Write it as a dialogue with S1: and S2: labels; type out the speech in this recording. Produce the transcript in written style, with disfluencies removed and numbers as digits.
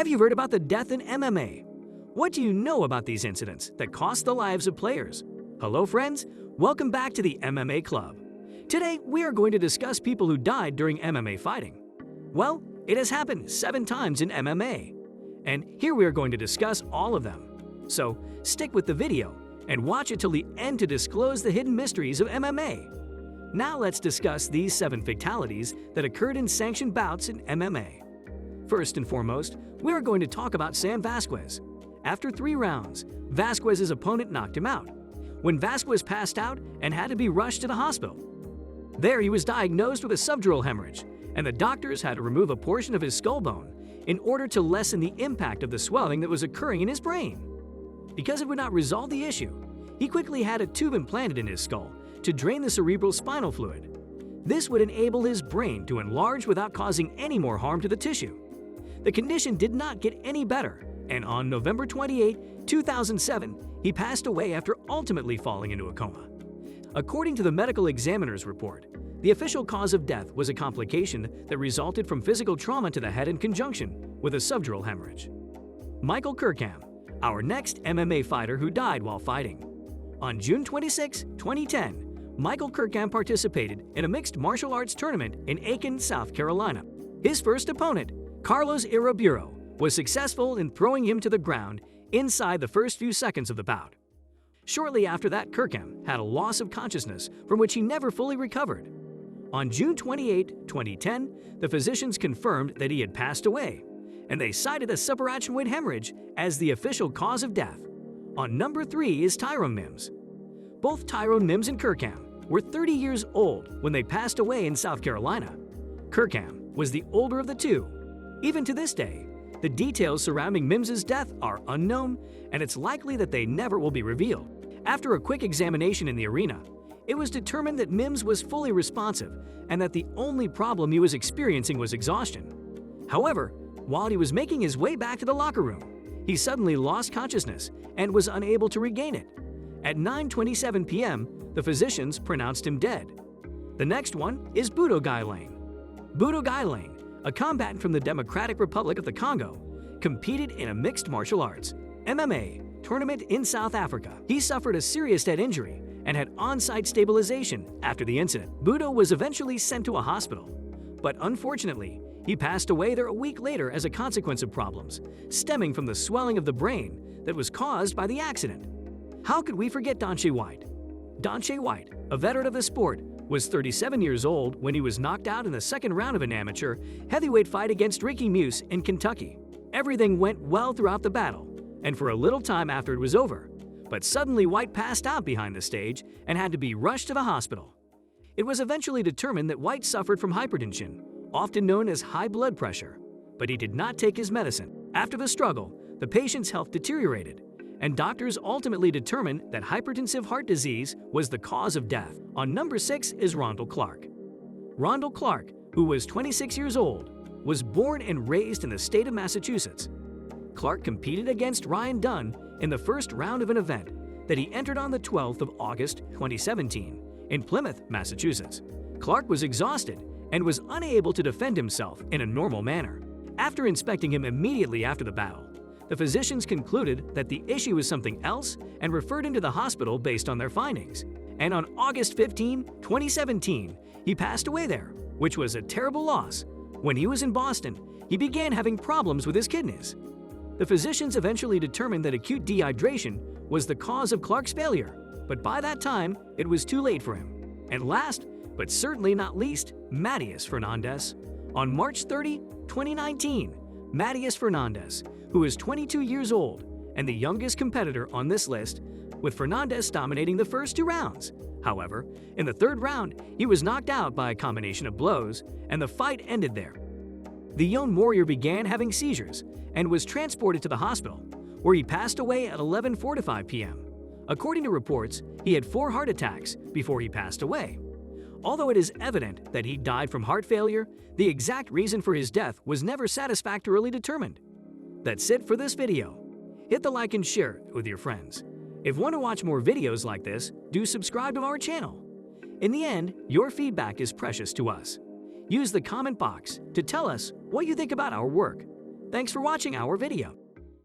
S1: Have you heard about the death in MMA? What do you know about these incidents that cost the lives of players? Hello friends, welcome back to the MMA Club. Today we are going to discuss people who died during MMA fighting. Well, it has happened 7 times in MMA, and here we are going to discuss all of them. So stick with the video and watch it till the end to disclose the hidden mysteries of MMA. Now let's discuss these 7 fatalities that occurred in sanctioned bouts in MMA. First and foremost, we are going to talk about Sam Vasquez. After 3 rounds, Vasquez's opponent knocked him out, when Vasquez passed out and had to be rushed to the hospital. There he was diagnosed with a subdural hemorrhage, and the doctors had to remove a portion of his skull bone in order to lessen the impact of the swelling that was occurring in his brain. Because it would not resolve the issue, he quickly had a tube implanted in his skull to drain the cerebral spinal fluid. This would enable his brain to enlarge without causing any more harm to the tissue. The condition did not get any better, and on November 28, 2007, he passed away after ultimately falling into a coma. According to the medical examiner's report, the official cause of death was a complication that resulted from physical trauma to the head in conjunction with a subdural hemorrhage. Michael Kirkham, our next MMA fighter who died while fighting. On June 26, 2010, Michael Kirkham participated in a mixed martial arts tournament in Aiken, South Carolina. His first opponent, Carlos Iraburo, was successful in throwing him to the ground inside the first few seconds of the bout. Shortly after that, Kirkham had a loss of consciousness from which he never fully recovered. On June 28, 2010, the physicians confirmed that he had passed away, and they cited a subarachnoid hemorrhage as the official cause of death. On number 3 is Tyrone Mims. Both Tyrone Mims and Kirkham were 30 years old when they passed away in South Carolina. Kirkham was the older of the two. Even to this day, the details surrounding Mims's death are unknown, and it's likely that they never will be revealed. After a quick examination in the arena, it was determined that Mims was fully responsive and that the only problem he was experiencing was exhaustion. However, while he was making his way back to the locker room, he suddenly lost consciousness and was unable to regain it. At 9:27 p.m., the physicians pronounced him dead. The next one is Budo Gaelane. Budo Gaelane, a combatant from the Democratic Republic of the Congo, competed in a mixed martial arts (MMA) tournament in South Africa. He suffered a serious head injury and had on-site stabilization after the incident. Budo was eventually sent to a hospital, but unfortunately, he passed away there a week later as a consequence of problems stemming from the swelling of the brain that was caused by the accident. How could we forget Gaethje White? Gaethje White, a veteran of the sport, was 37 years old when he was knocked out in the second round of an amateur heavyweight fight against Ricky Muse in Kentucky. Everything went well throughout the battle, and for a little time after it was over, but suddenly White passed out behind the stage and had to be rushed to the hospital. It was eventually determined that White suffered from hypertension, often known as high blood pressure, but he did not take his medicine. After the struggle, the patient's health deteriorated, and doctors ultimately determined that hypertensive heart disease was the cause of death. On number 6 is Rondell Clark. Rondell Clark, who was 26 years old, was born and raised in the state of Massachusetts. Clark competed against Ryan Dunn in the first round of an event that he entered on the 12th of August 2017 in Plymouth, Massachusetts. Clark was exhausted and was unable to defend himself in a normal manner. After inspecting him immediately after the battle, the physicians concluded that the issue was something else and referred him to the hospital based on their findings. And on August 15, 2017, he passed away there, which was a terrible loss. When he was in Boston, he began having problems with his kidneys. The physicians eventually determined that acute dehydration was the cause of Clark's failure, but by that time, it was too late for him. And last, but certainly not least, Matias Fernandes. On March 30, 2019, Matias Fernandes, who is 22 years old and the youngest competitor on this list, with Fernandes dominating the first 2 rounds. However, in the 3rd round, he was knocked out by a combination of blows, and the fight ended there. The young warrior began having seizures and was transported to the hospital, where he passed away at 11:45 p.m. According to reports, he had 4 heart attacks before he passed away. Although it is evident that he died from heart failure, the exact reason for his death was never satisfactorily determined. That's it for this video. Hit the like and share it with your friends. If you want to watch more videos like this, do subscribe to our channel. In the end, your feedback is precious to us. Use the comment box to tell us what you think about our work. Thanks for watching our video.